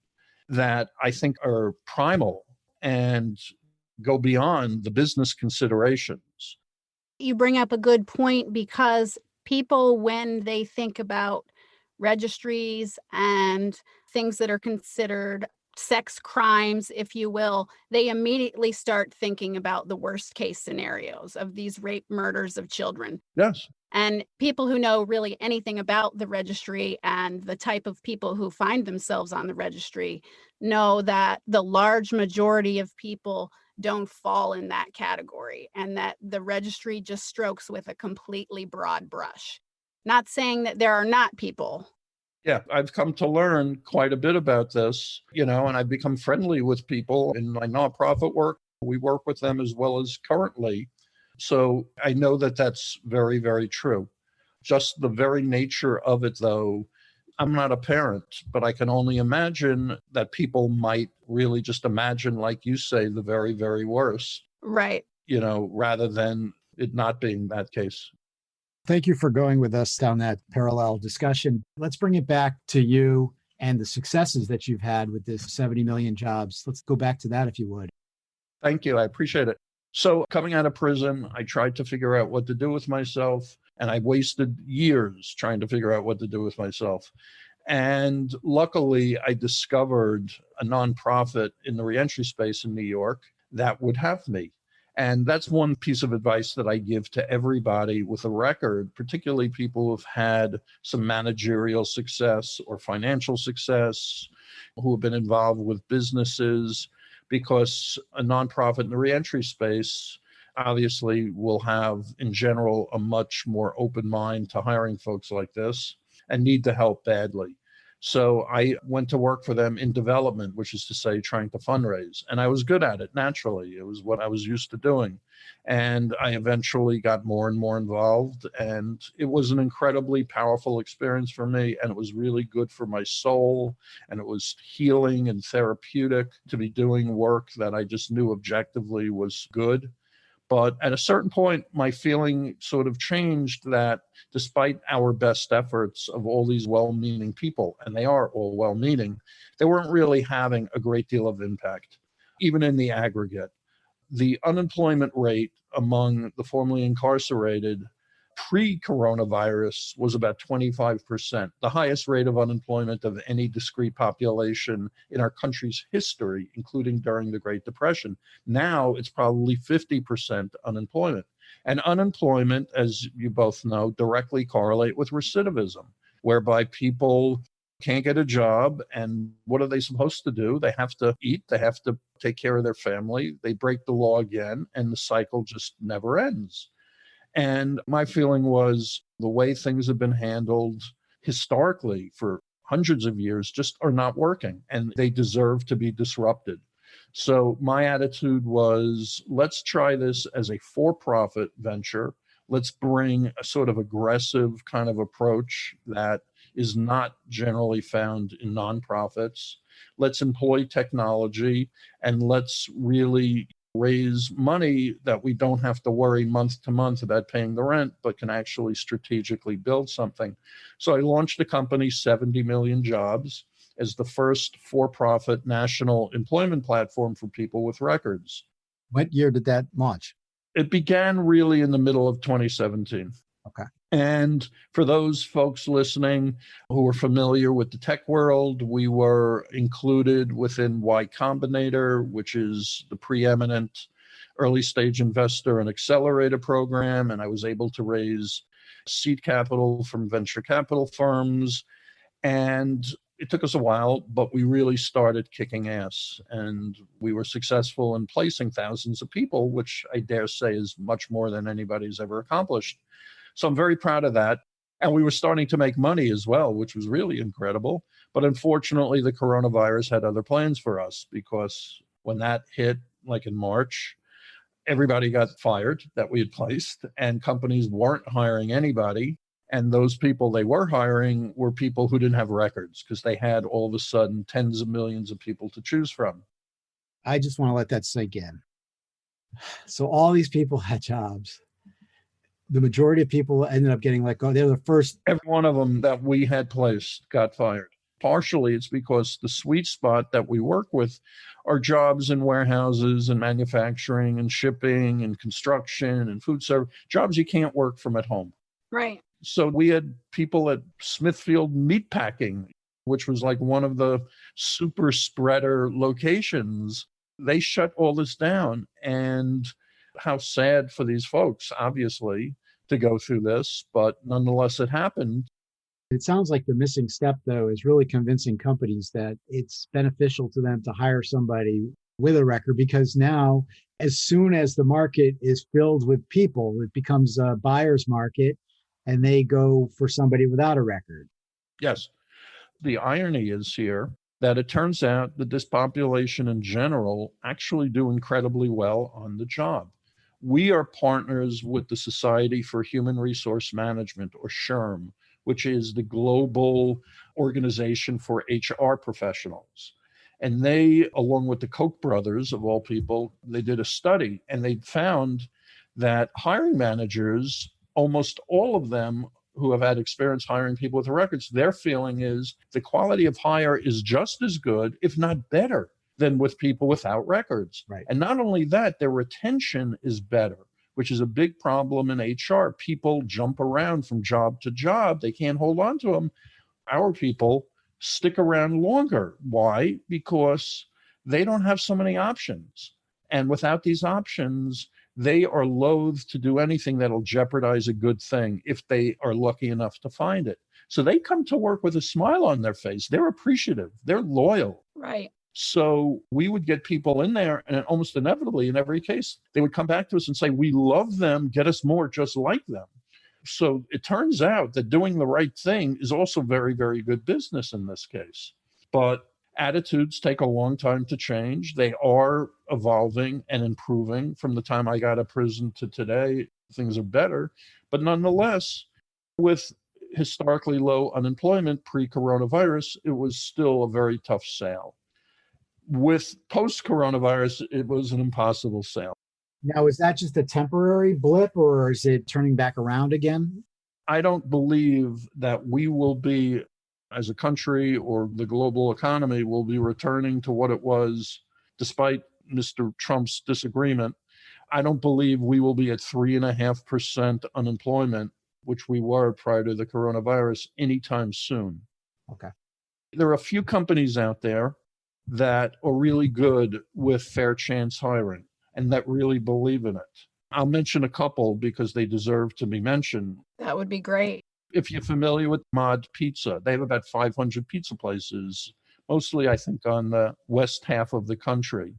that I think are primal and go beyond the business considerations. You bring up a good point, because people, when they think about registries and things that are considered sex crimes, if you will, they immediately start thinking about the worst case scenarios of these rape murders of children. Yes. And people who know really anything about the registry and the type of people who find themselves on the registry know that the large majority of people don't fall in that category, and that the registry just strokes with a completely broad brush. Not saying that there are not people. Yeah, I've come to learn quite a bit about this, and I've become friendly with people in my nonprofit work. We work with them as well as currently. So I know that that's very, very true. Just the very nature of it, though, I'm not a parent, but I can only imagine that people might really just imagine, like you say, the very, very worst. Right. Rather than it not being that case. Thank you for going with us down that parallel discussion. Let's bring it back to you and the successes that you've had with this 70 million jobs. Let's go back to that, if you would. Thank you. I appreciate it. So coming out of prison, I tried to figure out what to do with myself, and I wasted years trying to figure out what to do with myself. And luckily, I discovered a nonprofit in the reentry space in New York that would have me. And that's one piece of advice that I give to everybody with a record, particularly people who've had some managerial success or financial success, who have been involved with businesses, because a nonprofit in the reentry space obviously will have, in general, a much more open mind to hiring folks like this and need the help badly. So I went to work for them in development, which is to say trying to fundraise. And I was good at it naturally. It was what I was used to doing. And I eventually got more and more involved. And it was an incredibly powerful experience for me. And it was really good for my soul. And it was healing and therapeutic to be doing work that I just knew objectively was good. But at a certain point, my feeling sort of changed that despite our best efforts of all these well-meaning people, and they are all well-meaning, they weren't really having a great deal of impact, even in the aggregate. The unemployment rate among the formerly incarcerated pre-coronavirus was about 25%, the highest rate of unemployment of any discrete population in our country's history, including during the Great Depression. Now it's probably 50% unemployment. And unemployment, as you both know, directly correlate with recidivism, whereby people can't get a job, and what are they supposed to do? They have to eat, they have to take care of their family, they break the law again, and the cycle just never ends. And my feeling was the way things have been handled historically for hundreds of years just are not working, and they deserve to be disrupted. So my attitude was, let's try this as a for-profit venture. Let's bring a sort of aggressive kind of approach that is not generally found in nonprofits. Let's employ technology, and let's really raise money that we don't have to worry month to month about paying the rent, but can actually strategically build something. So I launched a company, 70 Million Jobs, as the first for-profit national employment platform for people with records. What year did that launch? It began really in the middle of 2017. Okay. And for those folks listening who are familiar with the tech world, we were included within Y Combinator, which is the preeminent early stage investor and accelerator program. And I was able to raise seed capital from venture capital firms. And It took us a while, but we really started kicking ass, and we were successful in placing thousands of people, which I dare say is much more than anybody's ever accomplished. So I'm very proud of that. And we were starting to make money as well, which was really incredible. But unfortunately, the coronavirus had other plans for us, because when that hit, like in March, everybody got fired that we had placed, and companies weren't hiring anybody. And those people they were hiring were people who didn't have records, because they had all of a sudden tens of millions of people to choose from. I just want to let that sink in. So all these people had jobs. The majority of people ended up getting let go. They're the first. Every one of them that we had placed got fired. Partially, it's because the sweet spot that we work with are jobs in warehouses and manufacturing and shipping and construction and food service, jobs you can't work from at home. Right. So we had people at Smithfield Meatpacking, which was like one of the super spreader locations. They shut all this down. And how sad for these folks, obviously, to go through this, but nonetheless, it happened. It sounds like the missing step, though, is really convincing companies that it's beneficial to them to hire somebody with a record, because now, as soon as the market is filled with people, it becomes a buyer's market, and they go for somebody without a record. Yes. The irony is here that it turns out that this population in general actually do incredibly well on the job. We are partners with the Society for Human Resource Management, or SHRM, which is the global organization for HR professionals. And they, along with the Koch brothers, of all people, they did a study, and they found that hiring managers, almost all of them who have had experience hiring people with records, their feeling is the quality of hire is just as good, if not better, than with people without records. Right. And not only that, their retention is better, which is a big problem in HR. People jump around from job to job. They can't hold on to them. Our people stick around longer. Why? Because they don't have so many options. And without these options, they are loath to do anything that'll jeopardize a good thing if they are lucky enough to find it. So they come to work with a smile on their face. They're appreciative. They're loyal. Right. So we would get people in there, and almost inevitably in every case, they would come back to us and say, we love them, get us more just like them. So it turns out that doing the right thing is also very, very good business in this case. But attitudes take a long time to change. They are evolving and improving. From the time I got out of prison to today, things are better. But nonetheless, with historically low unemployment pre-coronavirus, it was still a very tough sale. With post-coronavirus, it was an impossible sale. Now, is that just a temporary blip, or is it turning back around again? I don't believe that we will be, as a country or the global economy, will be returning to what it was, despite Mr. Trump's disagreement. I don't believe we will be at 3.5% unemployment, which we were prior to the coronavirus, anytime soon. Okay. There are a few companies out there that are really good with fair chance hiring and that really believe in it. I'll mention a couple because they deserve to be mentioned. That would be great. If you're familiar with Mod Pizza, they have about 500 pizza places, mostly, I think, on the west half of the country.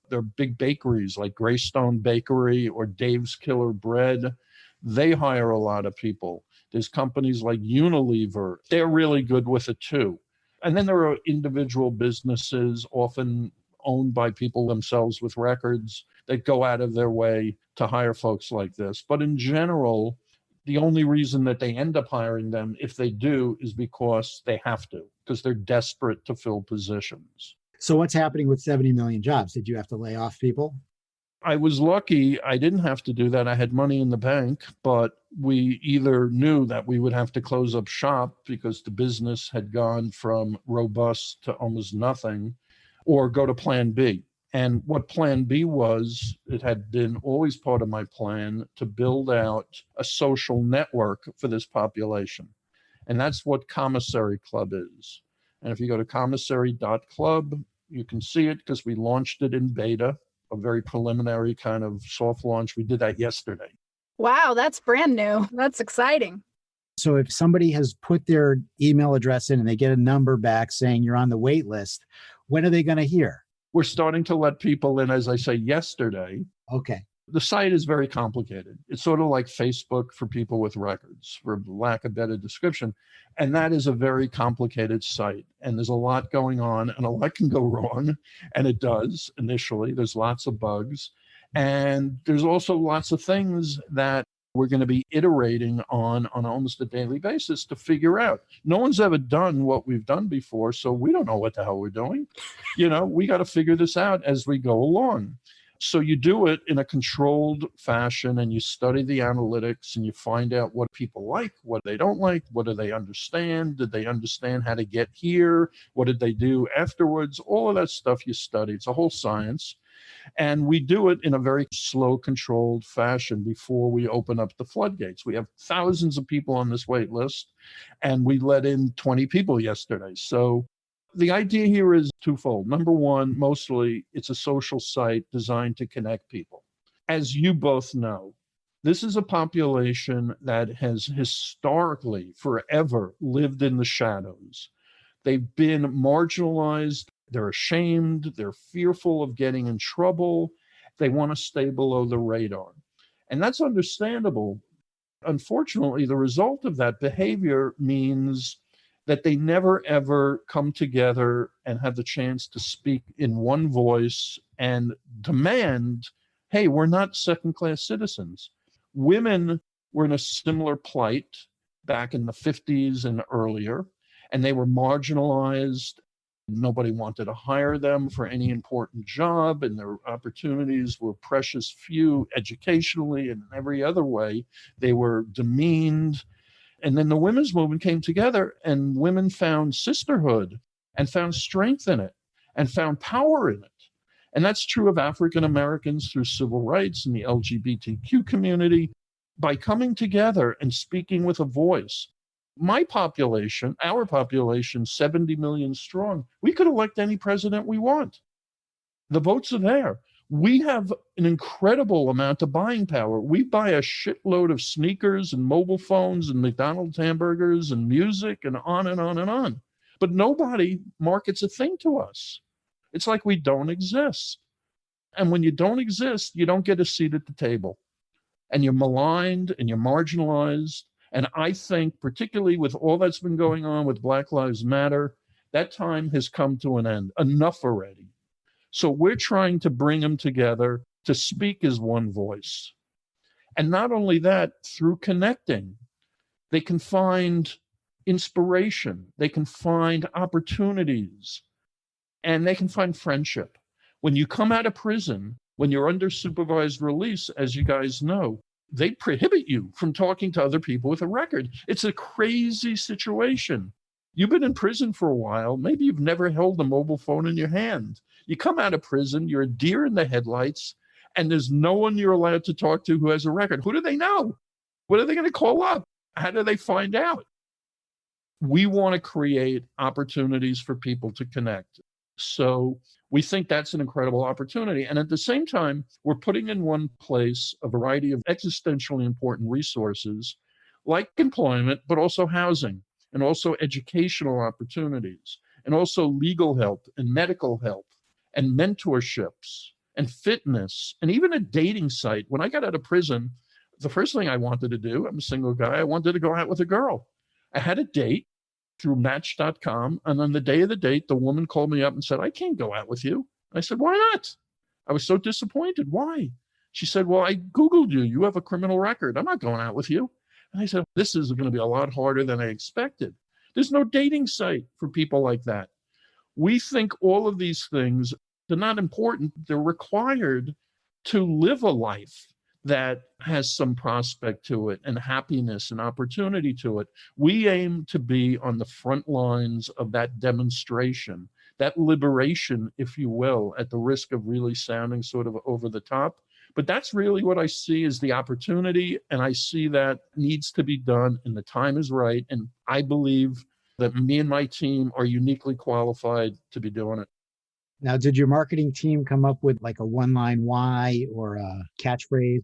They're big bakeries like Greystone Bakery or Dave's Killer Bread. They hire a lot of people. There's companies like Unilever. They're really good with it too. And then there are individual businesses, often owned by people themselves with records, that go out of their way to hire folks like this. But in general, the only reason that they end up hiring them, if they do, is because they have to, because they're desperate to fill positions. So what's happening with 70 million jobs? Did you have to lay off people? I was lucky. I didn't have to do that. I had money in the bank, but we either knew that we would have to close up shop because the business had gone from robust to almost nothing, or go to plan B. And what plan B was, it had been always part of my plan to build out a social network for this population. And that's what Commissary Club is. And if you go to commissary.club, you can see it because we launched it in beta, a very preliminary kind of soft launch. We did that yesterday. Wow, that's brand new. That's exciting. So if somebody has put their email address in and they get a number back saying you're on the wait list, when are they going to hear? We're starting to let people in, as I say, yesterday. Okay. The site is very complicated. It's sort of like Facebook for people with records, for lack of better description. And that is a very complicated site. And there's a lot going on and a lot can go wrong. And it does initially. There's lots of bugs. And there's also lots of things that we're going to be iterating on almost a daily basis to figure out. No one's ever done what we've done before, so we don't know what the hell we're doing. We got to figure this out as we go along. So you do it in a controlled fashion and you study the analytics and you find out what people like, what they don't like, what do they understand? Did they understand how to get here? What did they do afterwards? All of that stuff you study. It's a whole science. And we do it in a very slow, controlled fashion before we open up the floodgates. We have thousands of people on this wait list, and we let in 20 people yesterday. So the idea here is twofold. Number one, mostly it's a social site designed to connect people. As you both know, this is a population that has historically, forever lived in the shadows. They've been marginalized. They're ashamed. They're fearful of getting in trouble. They want to stay below the radar. And that's understandable. Unfortunately, the result of that behavior means that they never, ever come together and have the chance to speak in one voice and demand, hey, we're not second-class citizens. Women were in a similar plight back in the 50s and earlier, and they were marginalized. Nobody wanted to hire them for any important job, and their opportunities were precious few educationally and in every other way. They were demeaned. And then the women's movement came together, and women found sisterhood and found strength in it and found power in it. And that's true of African Americans through civil rights and the LGBTQ community. By coming together and speaking with a voice, my population, our population, 70 million strong, we could elect any president we want. The votes are there. We have an incredible amount of buying power. We buy a shitload of sneakers and mobile phones and McDonald's hamburgers and music and on and on and on. But nobody markets a thing to us. It's like we don't exist. And when you don't exist, you don't get a seat at the table. And you're maligned and you're marginalized. And I think, particularly with all that's been going on with Black Lives Matter, that time has come to an end. Enough already. So we're trying to bring them together to speak as one voice. And not only that, through connecting, they can find inspiration, they can find opportunities, and they can find friendship. When you come out of prison, when you're under supervised release, as you guys know, they prohibit you from talking to other people with a record. It's a crazy situation. You've been in prison for a while. Maybe you've never held a mobile phone in your hand. You come out of prison, you're a deer in the headlights, and there's no one you're allowed to talk to who has a record. Who do they know? What are they going to call up? How do they find out? We want to create opportunities for people to connect. So we think that's an incredible opportunity. And at the same time, we're putting in one place a variety of existentially important resources like employment, but also housing, and also educational opportunities, and also legal help and medical help and mentorships and fitness, and even a dating site. When I got out of prison, the first thing I wanted to do, I'm a single guy, I wanted to go out with a girl. I had a date through Match.com, and on the day of the date, the woman called me up and said, I can't go out with you. I said, why not? I was so disappointed. Why? She said, well, I Googled you. You have a criminal record. I'm not going out with you. And I said, this is going to be a lot harder than I expected. There's no dating site for people like that. We think all of these things, they're not important. They're required to live a life that has some prospect to it and happiness and opportunity to it. We aim to be on the front lines of that demonstration, that liberation, if you will, at the risk of really sounding sort of over the top. But that's really what I see as the opportunity, and I see that needs to be done, and the time is right. And I believe that me and my team are uniquely qualified to be doing it. Now, did your marketing team come up with like a one-line why or a catchphrase?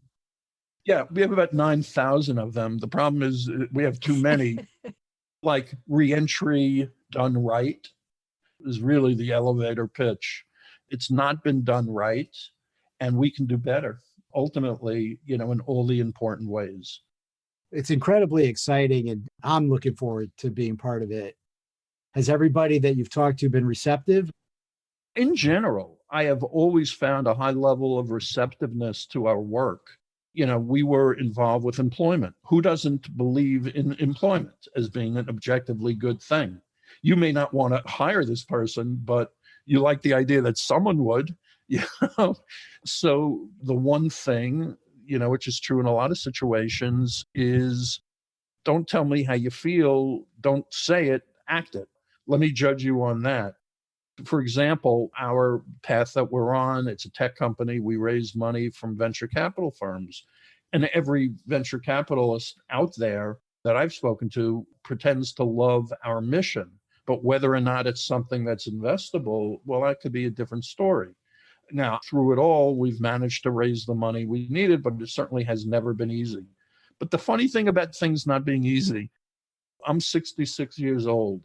Yeah, we have about 9,000 of them. The problem is we have too many. Like reentry done right is really the elevator pitch. It's not been done right, and we can do better, ultimately, in all the important ways. It's incredibly exciting, and I'm looking forward to being part of it. Has everybody that you've talked to been receptive? In general, I have always found a high level of receptiveness to our work. We were involved with employment. Who doesn't believe in employment as being an objectively good thing? You may not want to hire this person, but you like the idea that someone would. So the one thing, which is true in a lot of situations, is don't tell me how you feel. Don't say it, act it. Let me judge you on that. For example, our path that we're on, it's a tech company. We raise money from venture capital firms. And every venture capitalist out there that I've spoken to pretends to love our mission. But whether or not it's something that's investable, well, that could be a different story. Now, through it all, we've managed to raise the money we needed, but it certainly has never been easy. But the funny thing about things not being easy, I'm 66 years old.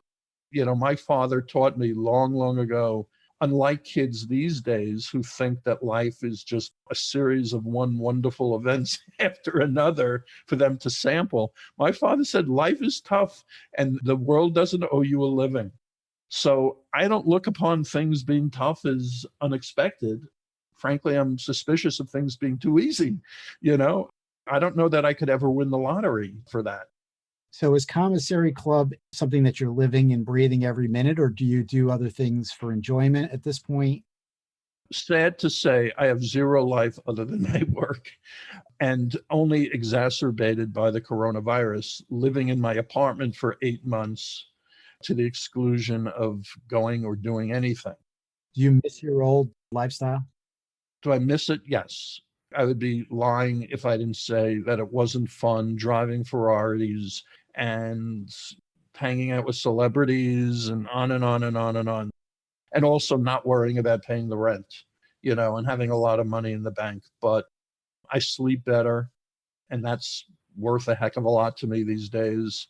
My father taught me long, long ago, unlike kids these days who think that life is just a series of one wonderful events after another for them to sample, my father said life is tough and the world doesn't owe you a living. So I don't look upon things being tough as unexpected. Frankly, I'm suspicious of things being too easy. I don't know that I could ever win the lottery for that. So is Commissary Club something that you're living and breathing every minute, or do you do other things for enjoyment at this point? Sad to say, I have zero life other than my work, and only exacerbated by the coronavirus, living in my apartment for 8 months to the exclusion of going or doing anything. Do you miss your old lifestyle? Do I miss it? Yes. I would be lying if I didn't say that it wasn't fun driving Ferraris and hanging out with celebrities and on and on and on and on. And also not worrying about paying the rent, and having a lot of money in the bank. But I sleep better, and that's worth a heck of a lot to me these days.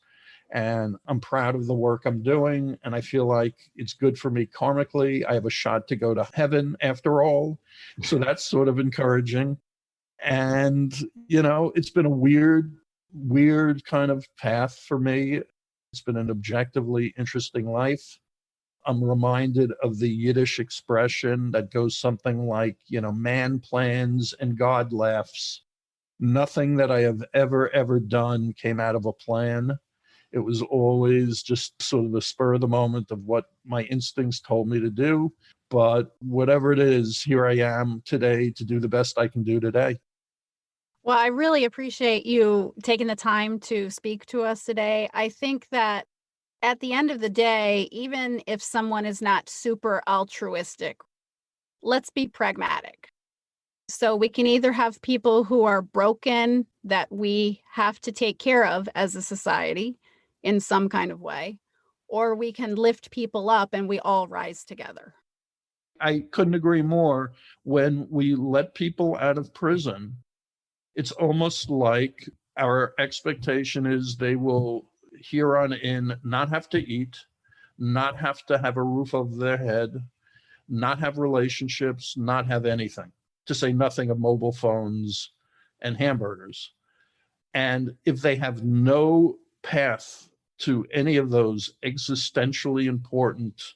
And I'm proud of the work I'm doing, and I feel like it's good for me karmically. I have a shot to go to heaven after all. So that's sort of encouraging. And, it's been a weird kind of path for me. It's been an objectively interesting life. I'm reminded of the Yiddish expression that goes something like, man plans and God laughs. Nothing that I have ever done came out of a plan. It was always just sort of the spur of the moment of what my instincts told me to do. But whatever it is, here I am today to do the best I can do today. Well, I really appreciate you taking the time to speak to us today. I think that at the end of the day, even if someone is not super altruistic, let's be pragmatic. So we can either have people who are broken that we have to take care of as a society in some kind of way, or we can lift people up and we all rise together. I couldn't agree more. When we let people out of prison, it's almost like our expectation is they will, here on in, not have to eat, not have to have a roof over their head, not have relationships, not have anything, to say nothing of mobile phones and hamburgers. And if they have no path to any of those existentially important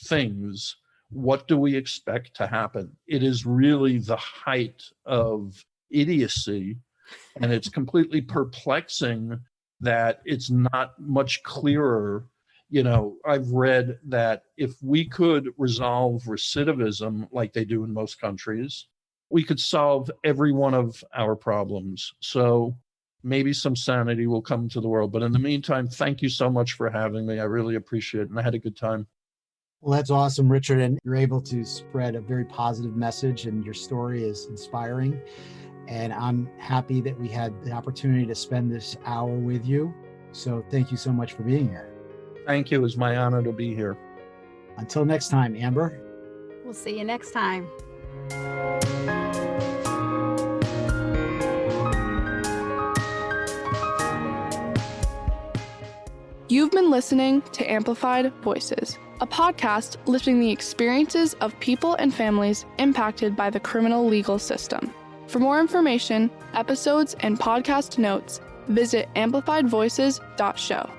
things, what do we expect to happen? It is really the height of idiocy, and it's completely perplexing that it's not much clearer. I've read that if we could resolve recidivism like they do in most countries, we could solve every one of our problems. So maybe some sanity will come to the world. But in the meantime, thank you so much for having me. I really appreciate it, and I had a good time. Well, that's awesome, Richard. And you're able to spread a very positive message, and your story is inspiring. And I'm happy that we had the opportunity to spend this hour with you. So thank you so much for being here. Thank you. It was my honor to be here. Until next time, Amber. We'll see you next time. You've been listening to Amplified Voices, a podcast lifting the experiences of people and families impacted by the criminal legal system. For more information, episodes, and podcast notes, visit amplifiedvoices.show.